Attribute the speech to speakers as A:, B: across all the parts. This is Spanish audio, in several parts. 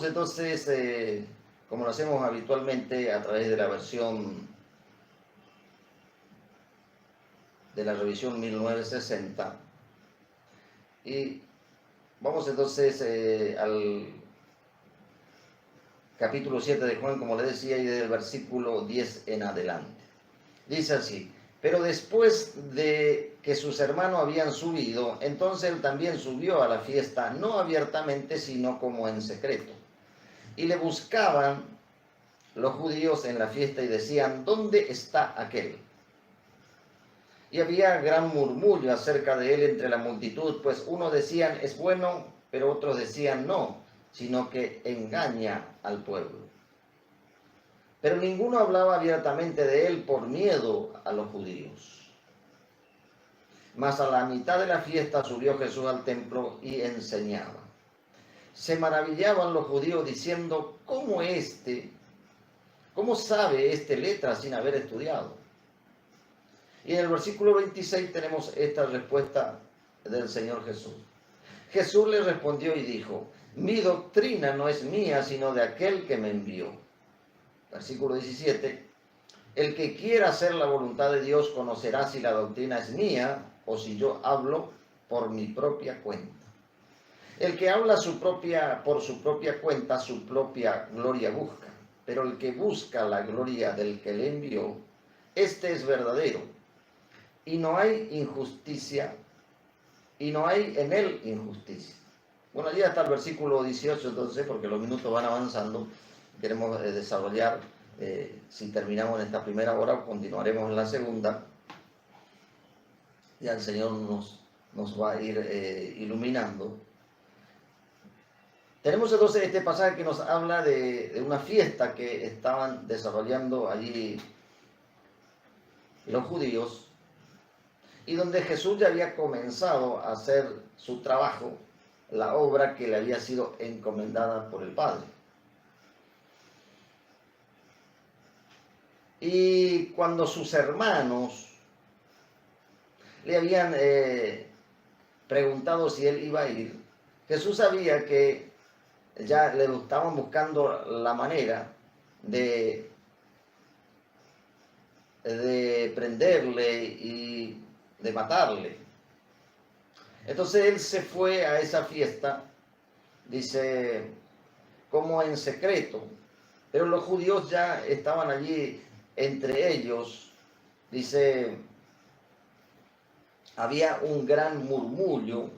A: Entonces, como lo hacemos habitualmente a través de la versión de la revisión 1960, y vamos entonces al capítulo 7 de Juan, como le decía, y del versículo 10 en adelante. Dice así: pero después de que sus hermanos habían subido, entonces él también subió a la fiesta, no abiertamente, sino como en secreto. Y le buscaban los judíos en la fiesta y decían: ¿dónde está aquel? Y había gran murmullo acerca de él entre la multitud, pues unos decían: es bueno, pero otros decían: no, sino que engaña al pueblo. Pero ninguno hablaba abiertamente de él por miedo a los judíos. Mas a la mitad de la fiesta subió Jesús al templo y enseñaba. Se maravillaban los judíos diciendo: ¿cómo sabe este letra sin haber estudiado? Y en el versículo 26 tenemos esta respuesta del Señor Jesús. Jesús le respondió y dijo: mi doctrina no es mía, sino de aquel que me envió. Versículo 17. El que quiera hacer la voluntad de Dios conocerá si la doctrina es mía o si yo hablo por mi propia cuenta. El que habla por su propia cuenta, su propia gloria busca. Pero el que busca la gloria del que le envió, este es verdadero. Y no hay injusticia, y no hay en él injusticia. Bueno, allí hasta el versículo 18, entonces, porque los minutos van avanzando, queremos desarrollar, si terminamos en esta primera hora, continuaremos en la segunda. Ya el Señor nos va a ir iluminando. Tenemos entonces este pasaje que nos habla de una fiesta que estaban desarrollando allí los judíos, y donde Jesús ya había comenzado a hacer su trabajo, la obra que le había sido encomendada por el Padre. Y cuando sus hermanos le habían preguntado si él iba a ir, Jesús sabía que ya le estaban buscando la manera de prenderle y de matarle. Entonces él se fue a esa fiesta, dice, como en secreto, pero los judíos ya estaban allí entre ellos, dice, había un gran murmullo,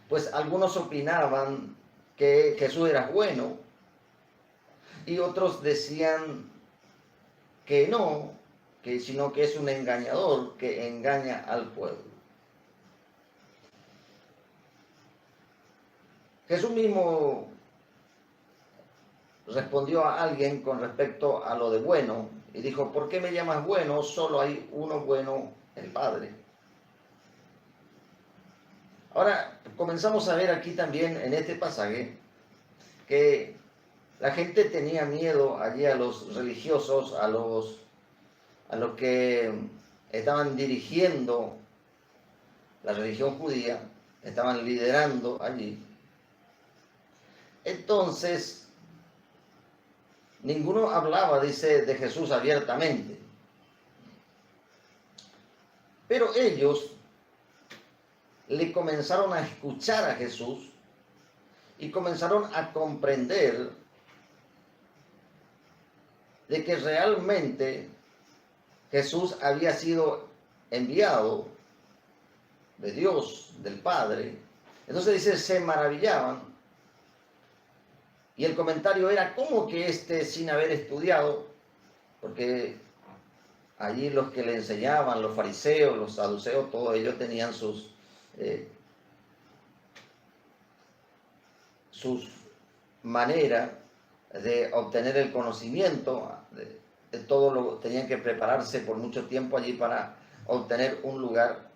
A: pues algunos opinaban que Jesús era bueno y otros decían que no, sino que es un engañador que engaña al pueblo. Jesús mismo respondió a alguien con respecto a lo de bueno y dijo: ¿por qué me llamas bueno? Solo hay uno bueno, el Padre. Ahora comenzamos a ver aquí también en este pasaje que la gente tenía miedo allí a los religiosos, a los que estaban dirigiendo la religión judía, estaban liderando allí. Entonces, ninguno hablaba, dice, de Jesús abiertamente. Pero ellos le comenzaron a escuchar a Jesús y comenzaron a comprender de que realmente Jesús había sido enviado de Dios, del Padre. Entonces dice, se maravillaban. Y el comentario era: ¿cómo que sin haber estudiado? Porque allí los que le enseñaban, los fariseos, los saduceos, todos ellos tenían sus maneras de obtener el conocimiento, de todo tenían que prepararse por mucho tiempo allí para obtener un lugar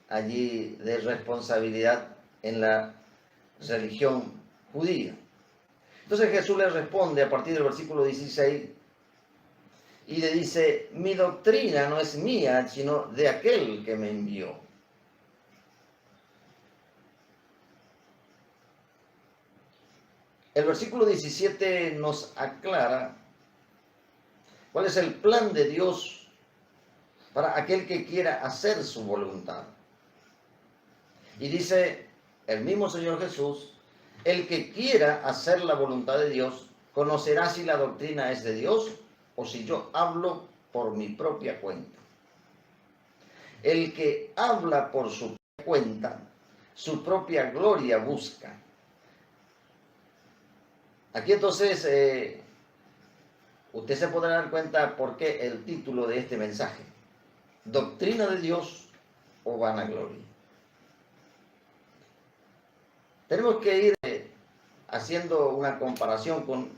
A: allí de responsabilidad en la religión judía. Entonces Jesús le responde a partir del versículo 16 y le dice: mi doctrina no es mía, sino de aquel que me envió. El versículo 17 nos aclara cuál es el plan de Dios para aquel que quiera hacer su voluntad. Y dice el mismo Señor Jesús, el que quiera hacer la voluntad de Dios, conocerá si la doctrina es de Dios o si yo hablo por mi propia cuenta. El que habla por su cuenta, su propia gloria busca. Aquí entonces usted se podrá dar cuenta por qué el título de este mensaje, ¿doctrina de Dios o vanagloria? Tenemos que ir haciendo una comparación con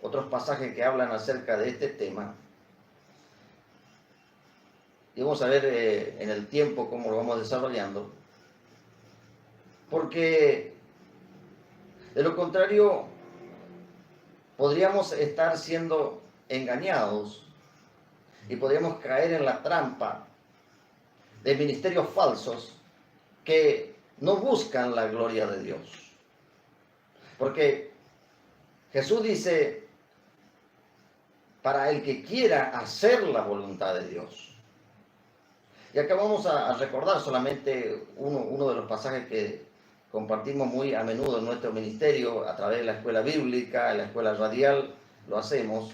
A: otros pasajes que hablan acerca de este tema. Y vamos a ver en el tiempo cómo lo vamos desarrollando. Porque de lo contrario, podríamos estar siendo engañados y podríamos caer en la trampa de ministerios falsos que no buscan la gloria de Dios. Porque Jesús dice, para el que quiera hacer la voluntad de Dios. Y acá vamos a recordar solamente uno de los pasajes que compartimos muy a menudo en nuestro ministerio, a través de la escuela bíblica, en la escuela radial, lo hacemos.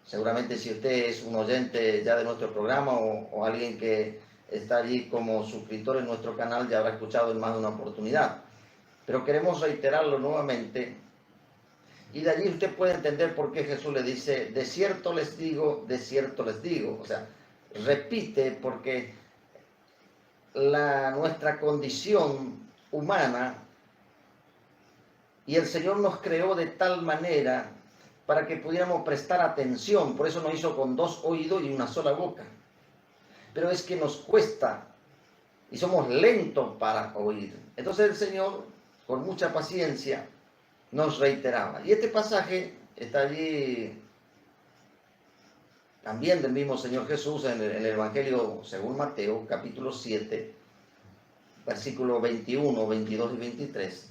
A: Seguramente si usted es un oyente ya de nuestro programa o alguien que está allí como suscriptor en nuestro canal, ya habrá escuchado en más de una oportunidad. Pero queremos reiterarlo nuevamente, y de allí usted puede entender por qué Jesús le dice, de cierto les digo, de cierto les digo. O sea, repite porque nuestra condición humana, y el Señor nos creó de tal manera para que pudiéramos prestar atención, por eso nos hizo con dos oídos y una sola boca. Pero es que nos cuesta y somos lentos para oír. Entonces el Señor, con mucha paciencia, nos reiteraba. Y este pasaje está allí también del mismo Señor Jesús en el Evangelio según Mateo, capítulo 7, versículos 21, 22 y 23,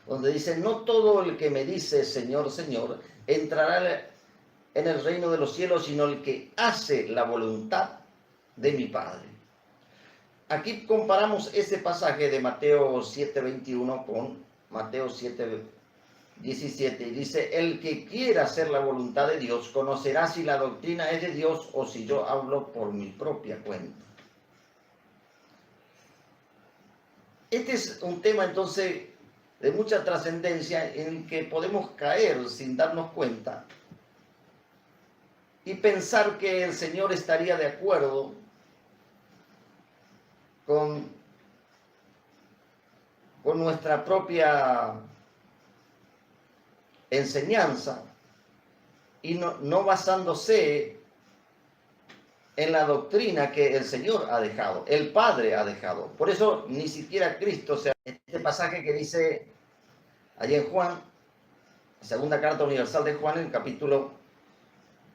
A: donde dice, no todo el que me dice Señor, Señor, entrará en el reino de los cielos, sino el que hace la voluntad de mi Padre. Aquí comparamos ese pasaje de Mateo 7:21 con Mateo 7:17 y dice, el que quiera hacer la voluntad de Dios conocerá si la doctrina es de Dios o si yo hablo por mi propia cuenta. Este es un tema entonces de mucha trascendencia en el que podemos caer sin darnos cuenta y pensar que el Señor estaría de acuerdo con nuestra propia enseñanza y no basándose en la doctrina que el Señor ha dejado, el Padre ha dejado. Por eso ni siquiera Cristo, o sea, este pasaje que dice allí en Juan, segunda carta universal de Juan, el capítulo,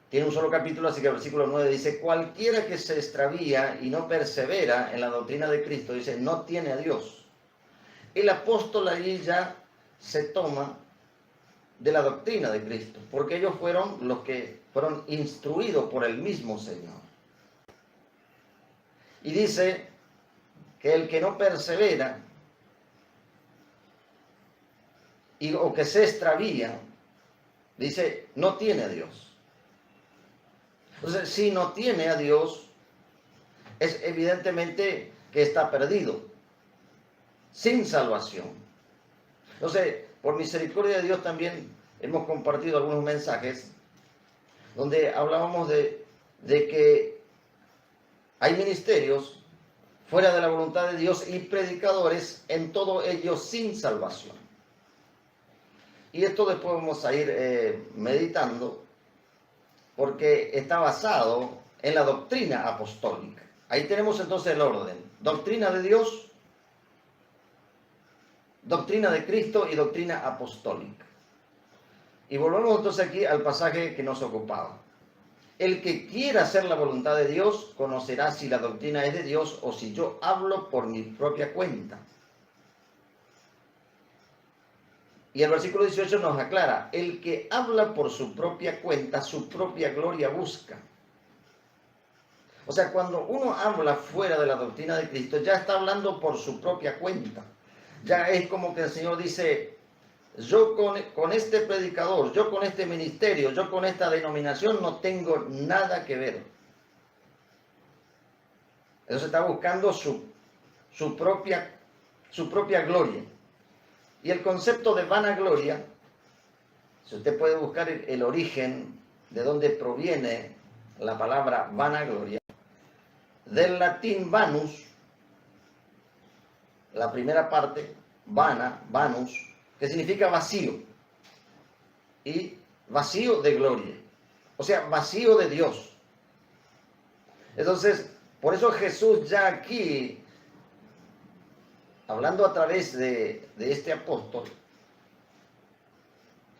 A: tiene un solo capítulo, así que el versículo 9 dice, cualquiera que se extravía y no persevera en la doctrina de Cristo, dice, no tiene a Dios. El apóstol allí ya se toma de la doctrina de Cristo, porque ellos fueron los que fueron instruidos por el mismo Señor. Y dice que el que no persevera o que se extravía, dice, no tiene a Dios. Entonces, si no tiene a Dios, es evidentemente que está perdido, sin salvación. Entonces, por misericordia de Dios también hemos compartido algunos mensajes donde hablábamos de que hay ministerios fuera de la voluntad de Dios y predicadores, en todo ello sin salvación. Y esto después vamos a ir meditando, porque está basado en la doctrina apostólica. Ahí tenemos entonces el orden. Doctrina de Dios, doctrina de Cristo y doctrina apostólica. Y volvemos entonces aquí al pasaje que nos ocupaba. El que quiera hacer la voluntad de Dios conocerá si la doctrina es de Dios o si yo hablo por mi propia cuenta. Y el versículo 18 nos aclara, el que habla por su propia cuenta, su propia gloria busca. O sea, cuando uno habla fuera de la doctrina de Cristo, ya está hablando por su propia cuenta. Ya es como que el Señor dice, yo con este predicador, yo con este ministerio, yo con esta denominación no tengo nada que ver. Entonces está buscando su propia gloria. Y el concepto de vanagloria, si usted puede buscar el origen de dónde proviene la palabra vanagloria, del latín vanus, la primera parte, vana, vanus, que significa vacío, y vacío de gloria, o sea, vacío de Dios. Entonces, por eso Jesús ya aquí, hablando a través de este apóstol,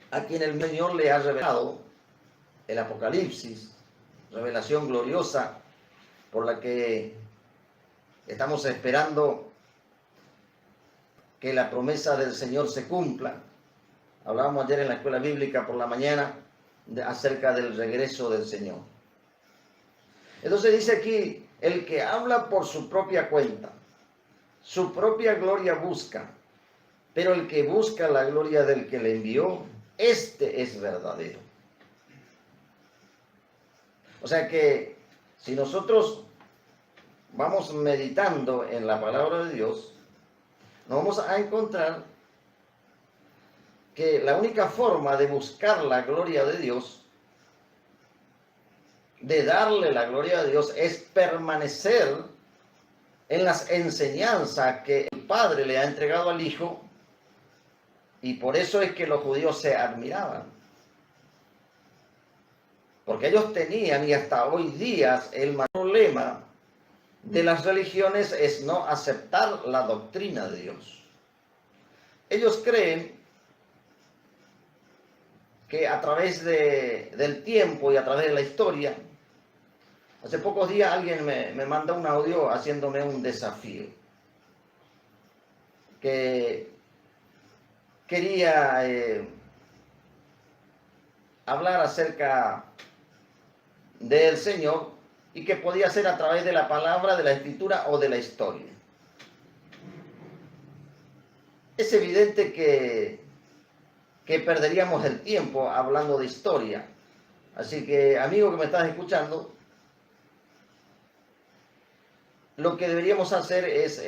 A: a quien el Señor le ha revelado el Apocalipsis, revelación gloriosa por la que estamos esperando que la promesa del Señor se cumpla. Hablábamos ayer en la escuela bíblica por la mañana acerca del regreso del Señor. Entonces dice aquí, el que habla por su propia cuenta, su propia gloria busca, pero el que busca la gloria del que le envió, este es verdadero. O sea que si nosotros vamos meditando en la palabra de Dios, nos vamos a encontrar que la única forma de buscar la gloria de Dios, de darle la gloria a Dios, es permanecer en las enseñanzas que el Padre le ha entregado al Hijo, y por eso es que los judíos se admiraban. Porque ellos tenían, y hasta hoy día, el mayor problema de las religiones es no aceptar la doctrina de Dios. Ellos creen que a través del tiempo y a través de la historia, hace pocos días alguien me mandó un audio haciéndome un desafío, que quería hablar acerca del Señor y que podía ser a través de la palabra, de la escritura o de la historia. Es evidente que perderíamos el tiempo hablando de historia. Así que, amigo que me estás escuchando, lo que deberíamos hacer es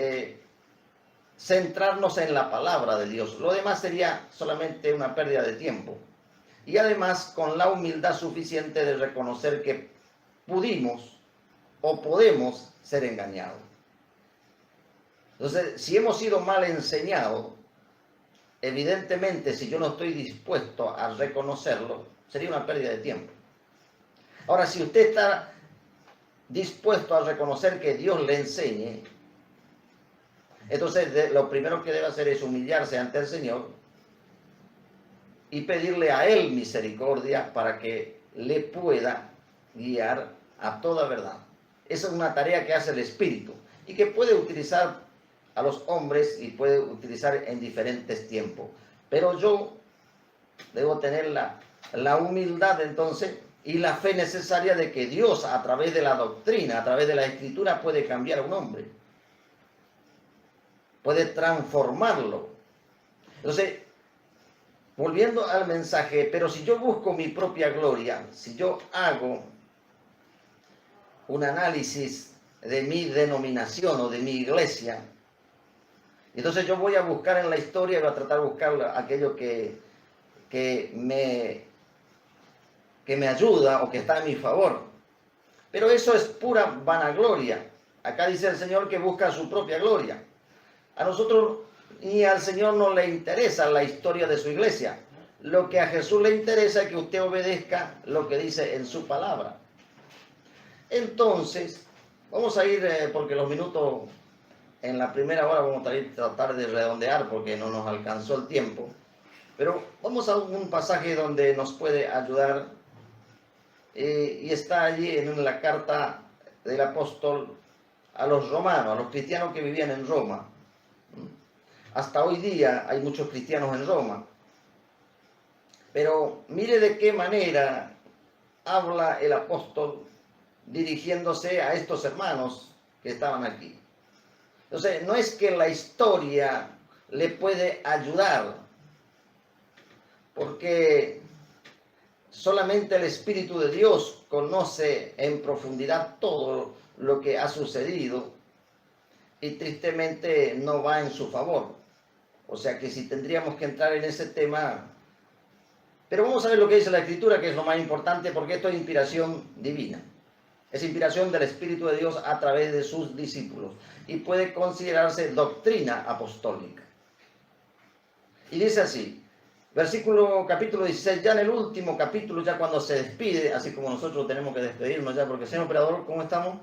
A: centrarnos en la palabra de Dios. Lo demás sería solamente una pérdida de tiempo. Y además con la humildad suficiente de reconocer que pudimos o podemos ser engañados. Entonces, si hemos sido mal enseñados, evidentemente si yo no estoy dispuesto a reconocerlo, sería una pérdida de tiempo. Ahora, si usted está dispuesto a reconocer que Dios le enseñe, entonces lo primero que debe hacer es humillarse ante el Señor y pedirle a Él misericordia para que le pueda guiar a toda verdad. Esa es una tarea que hace el Espíritu y que puede utilizar a los hombres y puede utilizar en diferentes tiempos. Pero yo debo tener la humildad entonces y la fe necesaria de que Dios a través de la doctrina, a través de la Escritura puede cambiar a un hombre. Puede transformarlo. Entonces, volviendo al mensaje, pero si yo busco mi propia gloria, si yo hago un análisis de mi denominación o de mi iglesia, entonces yo voy a buscar en la historia y voy a tratar de buscar aquello que me ayuda o que está a mi favor. Pero eso es pura vanagloria. Acá dice el Señor que busca su propia gloria. A nosotros ni al Señor no le interesa la historia de su iglesia. Lo que a Jesús le interesa es que usted obedezca lo que dice en su palabra. Entonces, vamos a ir, porque los minutos en la primera hora vamos a tratar de redondear porque no nos alcanzó el tiempo. Pero vamos a un pasaje donde nos puede ayudar y está allí en la carta del apóstol a los romanos, a los cristianos que vivían en Roma. Hasta hoy día hay muchos cristianos en Roma. Pero mire de qué manera habla el apóstol dirigiéndose a estos hermanos que estaban aquí. Entonces, no es que la historia le puede ayudar, porque solamente el Espíritu de Dios conoce en profundidad todo lo que ha sucedido y tristemente no va en su favor. O sea que si tendríamos que entrar en ese tema. Pero vamos a ver lo que dice la Escritura, que es lo más importante, porque esto es inspiración divina. Es inspiración del Espíritu de Dios a través de sus discípulos y puede considerarse doctrina apostólica. Y dice así, capítulo 16, ya en el último capítulo, ya cuando se despide, así como nosotros tenemos que despedirnos ya, porque señor operador, ¿cómo estamos?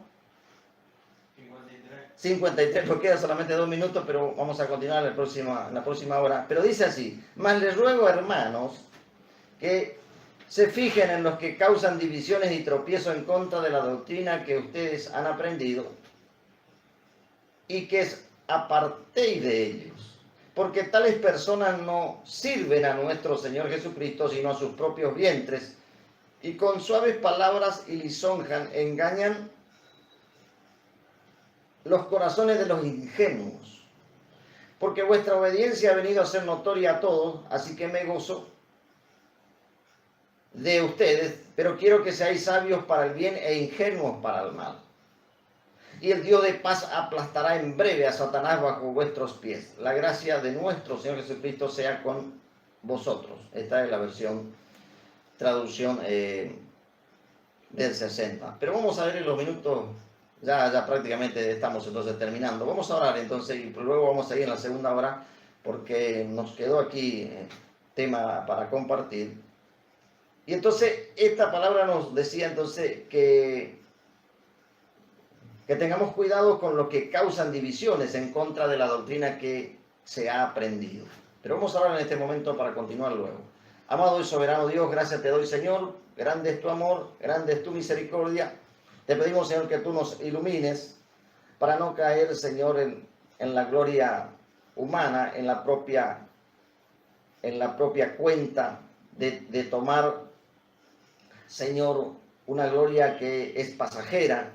A: 53, porque queda solamente 2 minutos, pero vamos a continuar en la próxima hora. Pero dice así, mas les ruego, hermanos, que se fijen en los que causan divisiones y tropiezo en contra de la doctrina que ustedes han aprendido y que apartéis de ellos, porque tales personas no sirven a nuestro Señor Jesucristo, sino a sus propios vientres, y con suaves palabras y lisonjan engañan los corazones de los ingenuos. Porque vuestra obediencia ha venido a ser notoria a todos, así que me gozo de ustedes, pero quiero que seáis sabios para el bien e ingenuos para el mal. Y el Dios de paz aplastará en breve a Satanás bajo vuestros pies. La gracia de nuestro Señor Jesucristo sea con vosotros. Esta es la traducción del 60. Pero vamos a ver en los minutos, ya prácticamente estamos entonces terminando. Vamos a orar entonces y luego vamos a ir en la segunda hora, porque nos quedó aquí tema para compartir. Y entonces esta palabra nos decía entonces que tengamos cuidado con lo que causan divisiones en contra de la doctrina que se ha aprendido. Pero vamos a hablar en este momento para continuar luego. Amado y soberano Dios, gracias te doy, Señor. Grande es tu amor, grande es tu misericordia. Te pedimos, Señor, que tú nos ilumines para no caer, Señor, en la gloria humana, en la propia cuenta de tomar, Señor, una gloria que es pasajera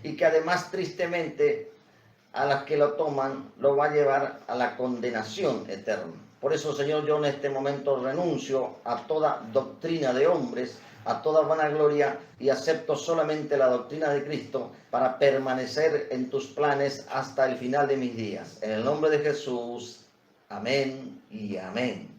A: y que además tristemente a las que lo toman lo va a llevar a la condenación eterna. Por eso, Señor, yo en este momento renuncio a toda doctrina de hombres, a toda vanagloria, y acepto solamente la doctrina de Cristo para permanecer en tus planes hasta el final de mis días. En el nombre de Jesús, amén y amén.